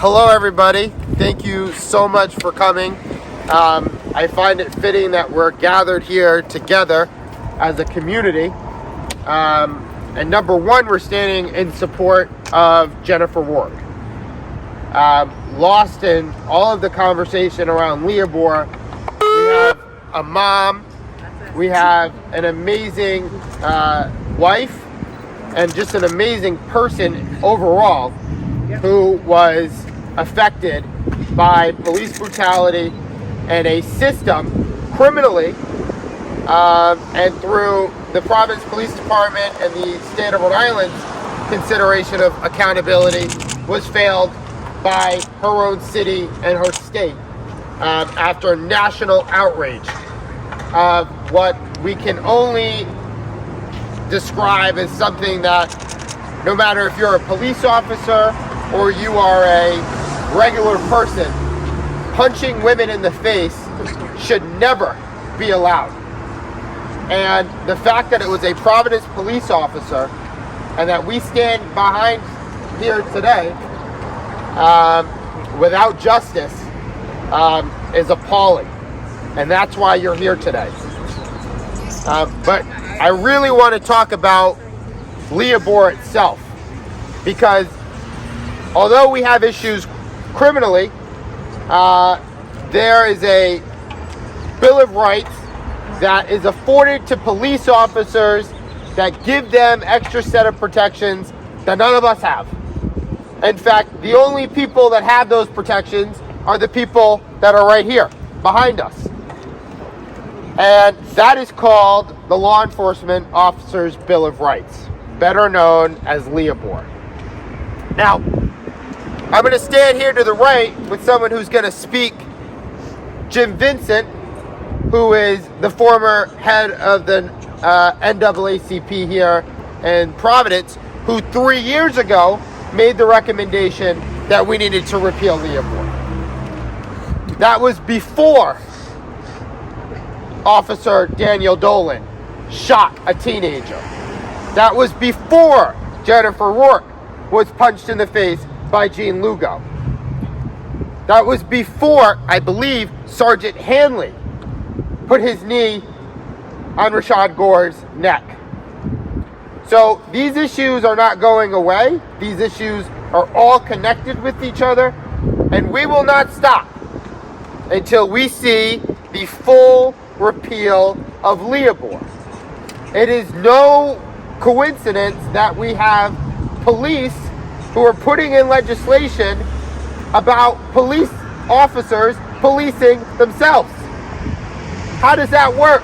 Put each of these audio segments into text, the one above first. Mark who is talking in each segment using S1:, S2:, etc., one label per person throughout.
S1: Hello everybody, thank you so much for coming. I find it fitting that we're gathered here together as a community. And number one, we're standing in support of Jennifer Ward. Lost in all of the conversation around LEOBoR, we have a mom, we have an amazing wife, and just an amazing person overall who was affected by police brutality and a system criminally and through the Providence Police Department and the state of Rhode Island's consideration of accountability was failed by her own city and her state after national outrage of what we can only describe as something that no matter if you're a police officer or you are a regular person, punching women in the face should never be allowed. And the fact that it was a Providence police officer and that we stand behind here today without justice is appalling. And that's why you're here today. But I really want to talk about LEOBoR itself, because although we have issues criminally, there is a Bill of Rights that is afforded to police officers that give them extra set of protections that none of us have. In fact, the only people that have those protections are the people that are right here behind us. And that is called the Law Enforcement Officers Bill of Rights, better known as LEOBoR. Now, I'm going to stand here to the right with someone who's going to speak, Jim Vincent, who is the former head of the NAACP here in Providence, who 3 years ago made the recommendation that we needed to repeal LEOBoR. That was before Officer Daniel Dolan shot a teenager. That was before Jennifer Ward was punched in the face by Gene Lugo. That was before, I believe, Sergeant Hanley put his knee on Rashad Gore's neck. So these issues are not going away. These issues are all connected with each other, and we will not stop until we see the full repeal of LEOBoR. It is no coincidence that we have police who are putting in legislation about police officers policing themselves. How does that work?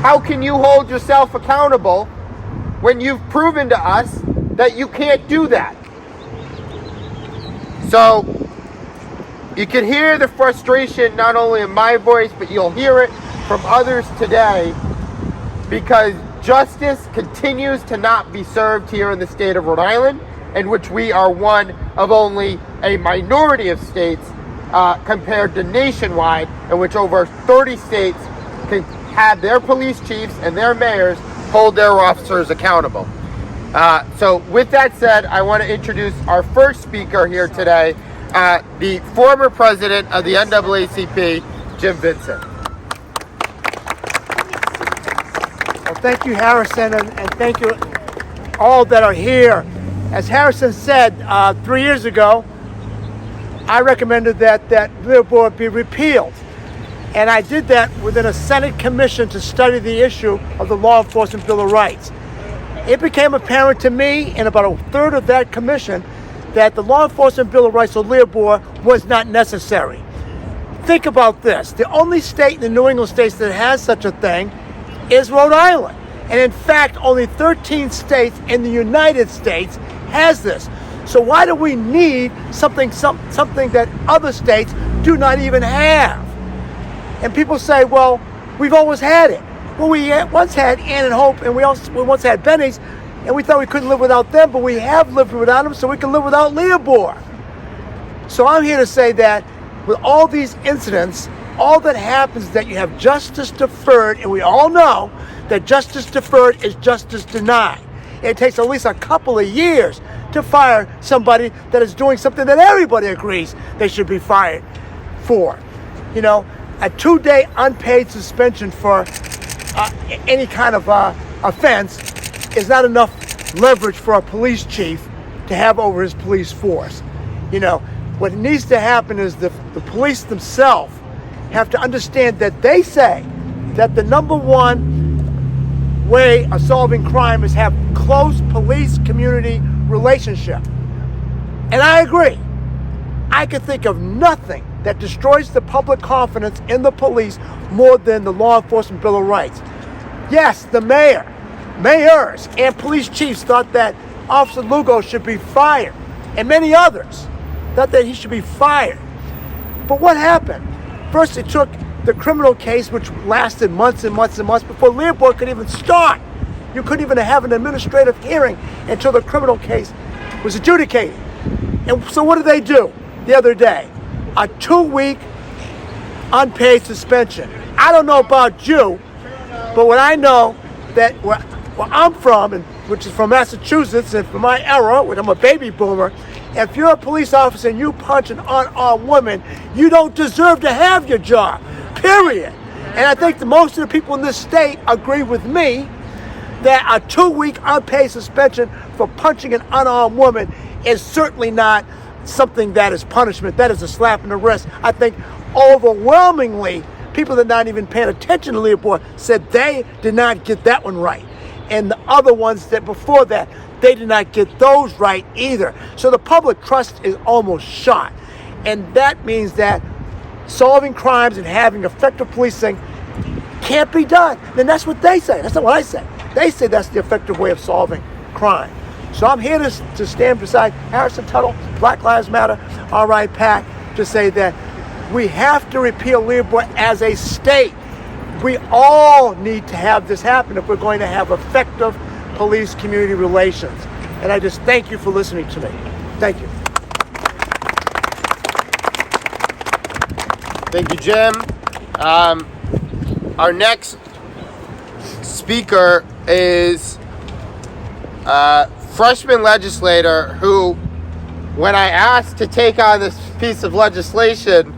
S1: How can you hold yourself accountable when you've proven to us that you can't do that? So you can hear the frustration not only in my voice, but you'll hear it from others today, because justice continues to not be served here in the state of Rhode Island, in which we are one of only a minority of states compared to nationwide, in which over 30 states can have their police chiefs and their mayors hold their officers accountable. So with that said, I want to introduce our first speaker here today, the former president of the NAACP, Jim Vincent.
S2: Well, thank you, Harrison, and thank you all that are here. As Harrison said, 3 years ago, I recommended that LEOBoR be repealed. And I did that within a Senate commission to study the issue of the Law Enforcement Bill of Rights. It became apparent to me in about a third of that commission that the Law Enforcement Bill of Rights, or LEOBoR, was not necessary. Think about this. The only state in the New England states that has such a thing is Rhode Island. And in fact, only 13 states in the United States has this. So why do we need something that other states do not even have? And people say, well, we've always had it. Well, we once had Ann and Hope, and we once had Benny's, and we thought we couldn't live without them, but we have lived without them, so we can live without LEOBoR. So I'm here to say that with all these incidents, all that happens is that you have justice deferred, and we all know that justice deferred is justice denied. it takes at least a couple of years to fire somebody that is doing something that everybody agrees they should be fired for. You know, a 2-day unpaid suspension for any kind of offense is not enough leverage for a police chief to have over his police force. You know, what needs to happen is the police themselves have to understand that they say that the number one way of solving crime is have close police-community relationship. And I agree. I can think of nothing that destroys the public confidence in the police more than the Law Enforcement Bill of Rights. Yes, the mayors, and police chiefs thought that Officer Lugo should be fired, and many others thought that he should be fired. But what happened? First, it took the criminal case, which lasted months and months and months before LEOBoR could even start. You couldn't even have an administrative hearing until the criminal case was adjudicated. And so what did they do the other day? A 2-week unpaid suspension. I don't know about you, but what I know that where I'm from, and which is from Massachusetts, and from my era, when I'm a baby boomer, if you're a police officer and you punch an unarmed woman, you don't deserve to have your job, period. And I think that most of the people in this state agree with me that a 2-week unpaid suspension for punching an unarmed woman is certainly not something that is punishment. That is a slap in the wrist. I think overwhelmingly, people that are not even paying attention to LEOBoR said they did not get that one right. And the other ones that before that, they did not get those right either. So the public trust is almost shot. And that means that solving crimes and having effective policing can't be done. And that's what they say. That's not what I say. They say that's the effective way of solving crime. So I'm here to stand beside Harrison Tuttle, Black Lives Matter, RI PAC, to say that we have to repeal LEOBoR as a state. We all need to have this happen if we're going to have effective police-community relations. And I just thank you for listening to me. Thank you.
S1: Thank you, Jim. Our next speaker is a freshman legislator who, when I asked to take on this piece of legislation,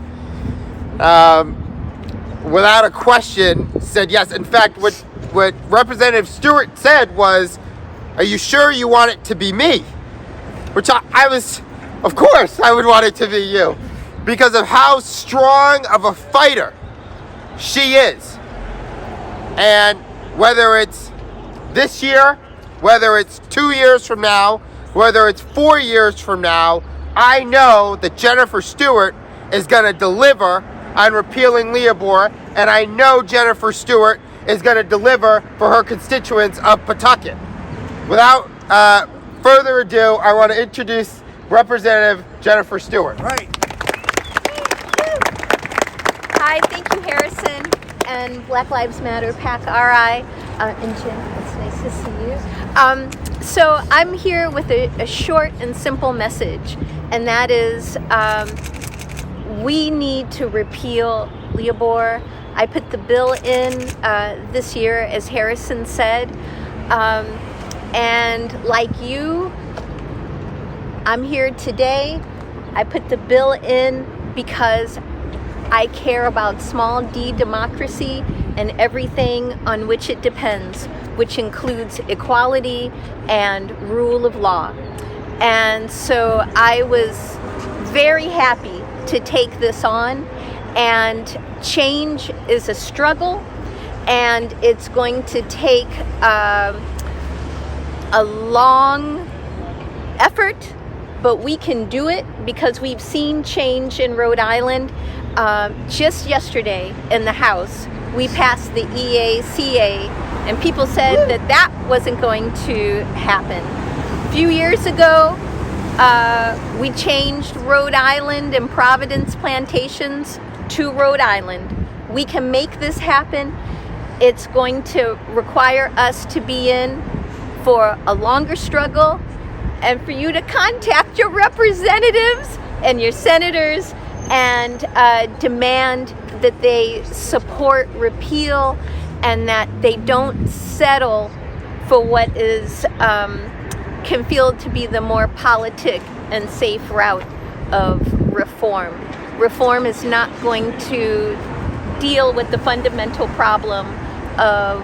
S1: without a question, said yes. In fact, what Representative Stewart said was, "Are you sure you want it to be me?" Which I was, of course, I would want it to be you, because of how strong of a fighter she is. And whether it's this year, whether it's 2 years from now, whether it's 4 years from now, I know that Jennifer Stewart is going to deliver on repealing LEOBoR, and I know Jennifer Stewart is going to deliver for her constituents of Pawtucket. Without further ado, I want to introduce Representative Jennifer Stewart.
S2: Right.
S3: Hi, thank you, Harrison, and Black Lives Matter, PAC RI, and Jim, it's nice to see you. So I'm here with a short and simple message, and that is we need to repeal LEOBoR. I put the bill in this year, as Harrison said, and like you, I'm here today. I put the bill in because I care about small d democracy and everything on which it depends, which includes equality and rule of law. And so I was very happy to take this on, and change is a struggle, and it's going to take a long effort, but we can do it because we've seen change in Rhode Island. Just yesterday in the House, we passed the EACA, and people said that that wasn't going to happen. A few years ago, we changed Rhode Island and Providence plantations to Rhode Island. We can make this happen. It's going to require us to be in for a longer struggle, and for you to contact your representatives and your senators and demand that they support repeal and that they don't settle for what is can feel to be the more politic and safe route of reform. Reform is not going to deal with the fundamental problem of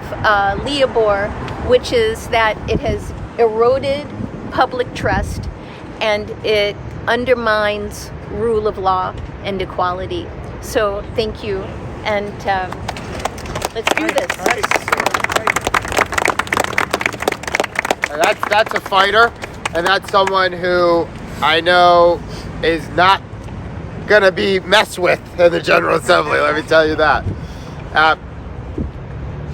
S3: LEOBoR, which is that it has eroded public trust and it undermines rule of law and equality. So thank you, and let's do this.
S1: That's a fighter, and that's someone who I know is not going to be messed with in the General Assembly, let me tell you that.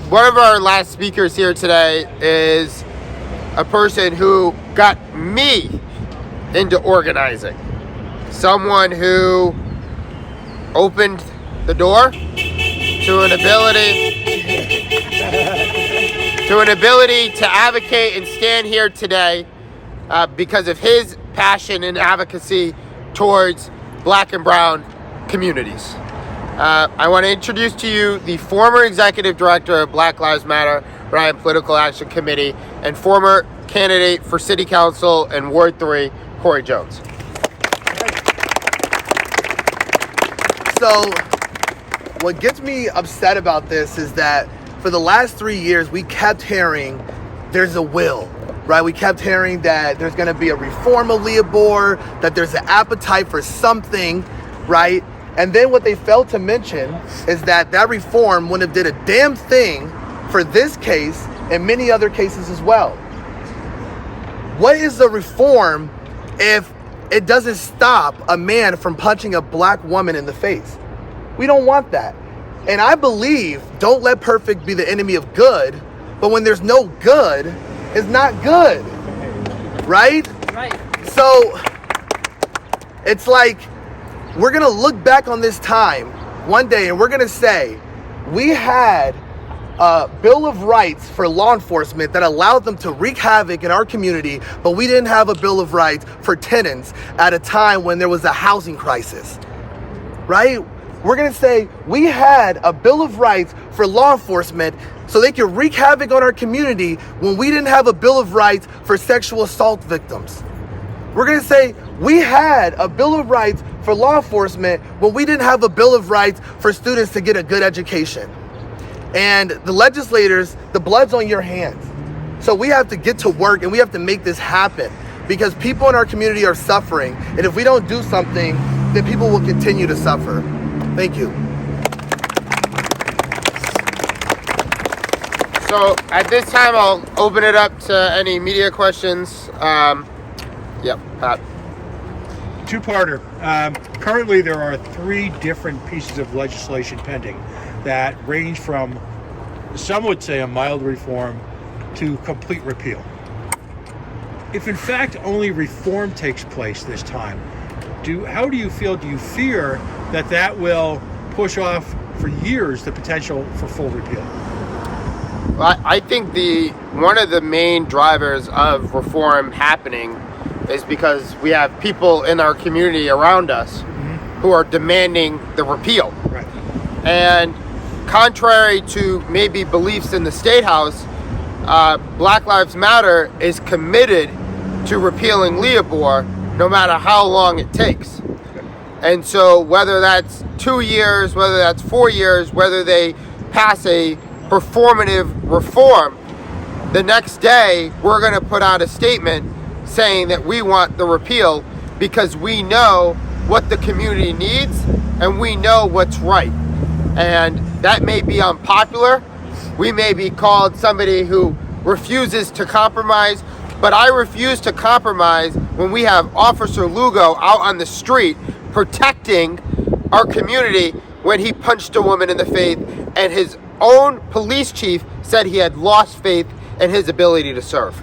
S1: One of our last speakers here today is a person who got me into organizing. Someone who opened the door to an ability to advocate and stand here today because of his passion and advocacy towards Black and brown communities. I want to introduce to you the former executive director of Black Lives Matter, Rhode Island Political Action Committee, and former candidate for City Council in Ward 3, Corey Jones.
S4: So, what gets me upset about this is that for the last 3 years, we kept hearing there's a will, right? We kept hearing that there's going to be a reform of LEOBoR, that there's an appetite for something, right? And then what they failed to mention is that that reform wouldn't have did a damn thing for this case and many other cases as well. What is the reform if it doesn't stop a man from punching a Black woman in the face? We don't want that. And I believe don't let perfect be the enemy of good, but when there's no good, it's not good, right?
S3: Right.
S4: So it's like we're gonna look back on this time one day and we're gonna say we had a Bill of Rights for law enforcement that allowed them to wreak havoc in our community, but we didn't have a Bill of Rights for tenants at a time when there was a housing crisis, right? We're gonna say we had a Bill of Rights for law enforcement so they could wreak havoc on our community when we didn't have a Bill of Rights for sexual assault victims. We're gonna say we had a Bill of Rights for law enforcement when we didn't have a Bill of Rights for students to get a good education. And the legislators, the blood's on your hands. So we have to get to work and we have to make this happen because people in our community are suffering. And if we don't do something, then people will continue to suffer. Thank you.
S1: So at this time, I'll open it up to any media questions. Yep, Pat.
S5: Two-parter. Currently, there are 3 different pieces of legislation pending that range from, some would say, a mild reform to complete repeal. If in fact only reform takes place this time, how do you feel? Do you fear that that will push off for years the potential for full repeal?
S1: Well, I think one of the main drivers of reform happening is because we have people in our community around us who are demanding the repeal.
S5: Right.
S1: And contrary to maybe beliefs in the State House, Black Lives Matter is committed to repealing LEOBoR no matter how long it takes. And so whether that's 2 years, whether that's 4 years, whether they pass a performative reform, the next day we're going to put out a statement saying that we want the repeal because we know what the community needs and we know what's right. And that may be unpopular. We may be called somebody who refuses to compromise, but I refuse to compromise when we have Officer Lugo out on the street protecting our community when he punched a woman in the face and his own police chief said he had lost faith in his ability to serve.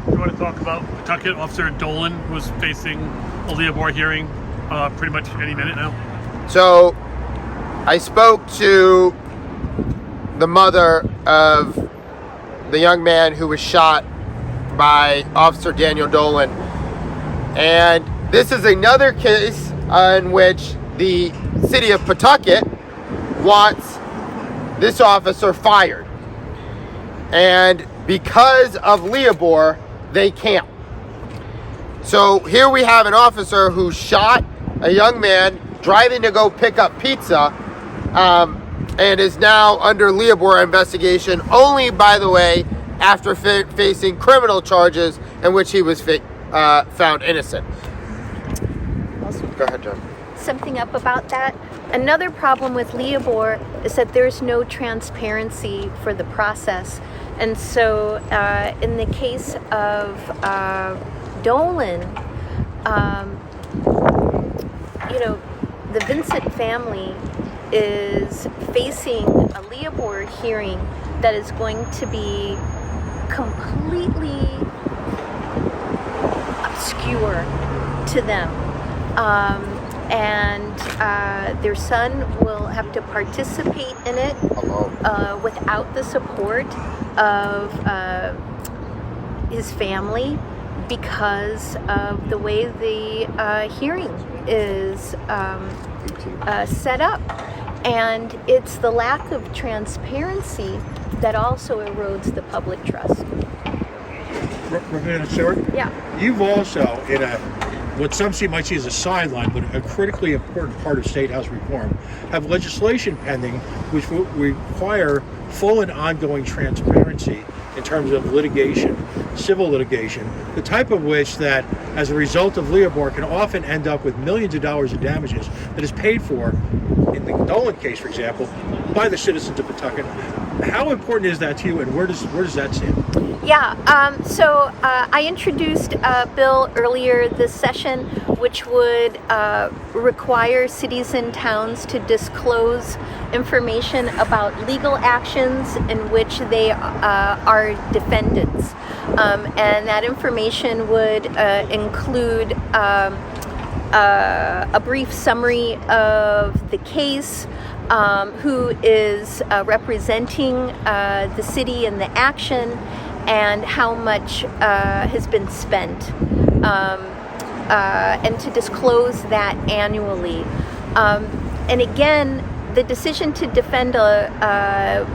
S6: You want to talk about Pawtucket Officer Dolan, who's facing a LEOBoR hearing pretty much any minute now?
S1: So I spoke to the mother of the young man who was shot by Officer Daniel Dolan. And this is another case in which the city of Pawtucket wants this officer fired. And because of LEOBoR, they can't. So here we have an officer who shot a young man driving to go pick up pizza, and is now under LEOBoR investigation, only, by the way, after facing criminal charges in which he was found innocent. Go ahead, John.
S3: Something up about that. Another problem with LEOBoR is that there's no transparency for the process. And so in the case of Dolan, the Vincent family is facing a LEOBoR hearing that is going to be completely obscure to them. And their son will have to participate in it without the support of his family because of the way the hearing is set up. And it's the lack of transparency that also erodes the public trust.
S5: Representative Stewart?
S3: Yeah.
S5: You've also, in what some might see as a sideline, but a critically important part of State House reform, have legislation pending which will require full and ongoing transparency in terms of litigation, civil litigation, the type of which that, as a result of LEOBoR, can often end up with millions of dollars of damages that is paid for, in the Dolan case, for example, by the citizens of Pawtucket. How important is that to you, and where does that stand?
S3: Yeah, so I introduced a bill earlier this session which would require cities and towns to disclose information about legal actions in which they are defendants. And that information would include a brief summary of the case, who is representing the city in the action, and how much has been spent, and to disclose that annually. And again, the decision to defend a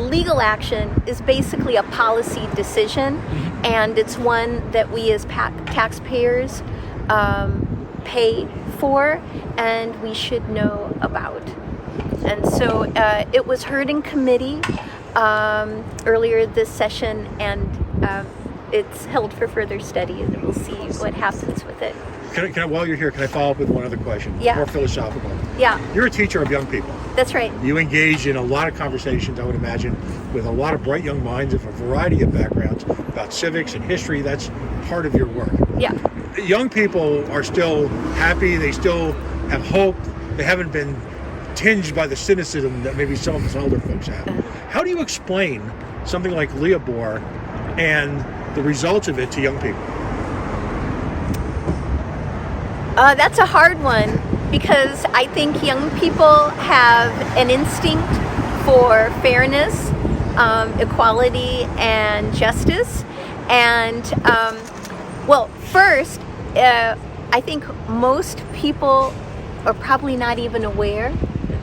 S3: legal action is basically a policy decision, and it's one that we as taxpayers pay for, and we should know about. And so it was heard in committee earlier this session, and it's held for further study, and we'll see what happens with it.
S5: Can I, while you're here, can I follow up with one other question?
S3: Yeah.
S5: More philosophical.
S3: Yeah.
S5: You're a teacher of young people.
S3: That's right.
S5: You engage in a lot of conversations, I would imagine, with a lot of bright young minds of a variety of backgrounds about civics and history. That's part of your work.
S3: Yeah.
S5: Young people are still happy. They still have hope. They haven't been tinged by the cynicism that maybe some of us older folks have. How do you explain something like LEOBoR and the results of it to young people?
S3: That's a hard one, because I think young people have an instinct for fairness, equality, and justice. And, well, first, I think most people are probably not even aware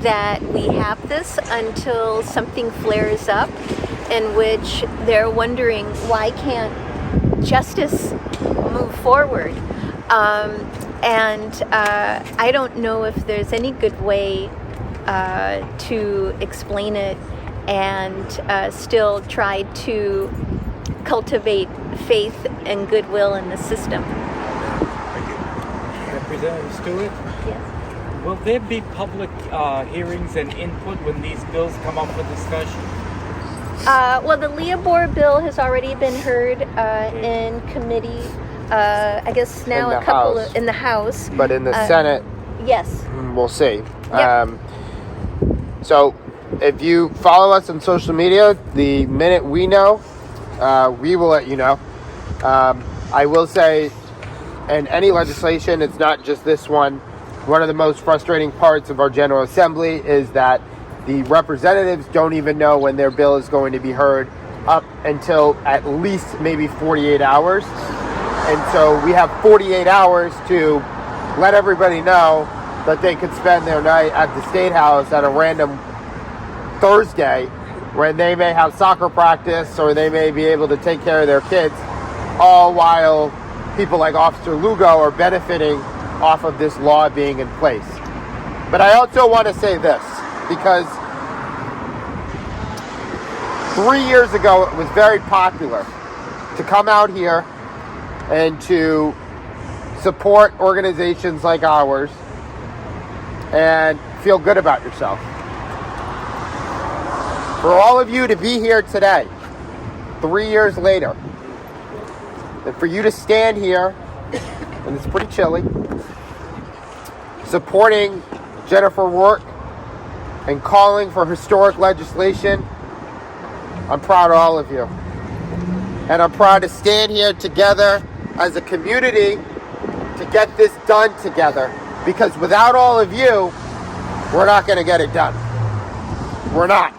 S3: that we have this until something flares up in which they're wondering, why can't justice move forward? And I don't know if there's any good way to explain it and still try to cultivate faith and goodwill in the system.
S5: Thank you.
S7: Representative Stewart?
S3: Yes.
S7: Will there be public hearings and input when these bills come up for discussion?
S3: Well, the LEOBoR bill has already been heard in committee. I guess now
S1: In the
S3: a couple
S1: House.
S3: in the House.
S1: But in the Senate,
S3: Yes.
S1: we'll see.
S3: Yep.
S1: So if you follow us on social media, the minute we know, we will let you know. I will say, in any legislation, it's not just this one. One of the most frustrating parts of our General Assembly is that the representatives don't even know when their bill is going to be heard up until at least maybe 48 hours. And so we have 48 hours to let everybody know that they could spend their night at the State House at a random Thursday when they may have soccer practice or they may be able to take care of their kids, all while people like Officer Lugo are benefiting off of this law being in place. But I also want to say this, because 3 years ago it was very popular to come out here and to support organizations like ours and feel good about yourself. For all of you to be here today, 3 years later, and for you to stand here, and it's pretty chilly, supporting Jennifer Rourke and calling for historic legislation, I'm proud of all of you. And I'm proud to stand here together as a community to get this done together. Because without all of you, we're not going to get it done. We're not.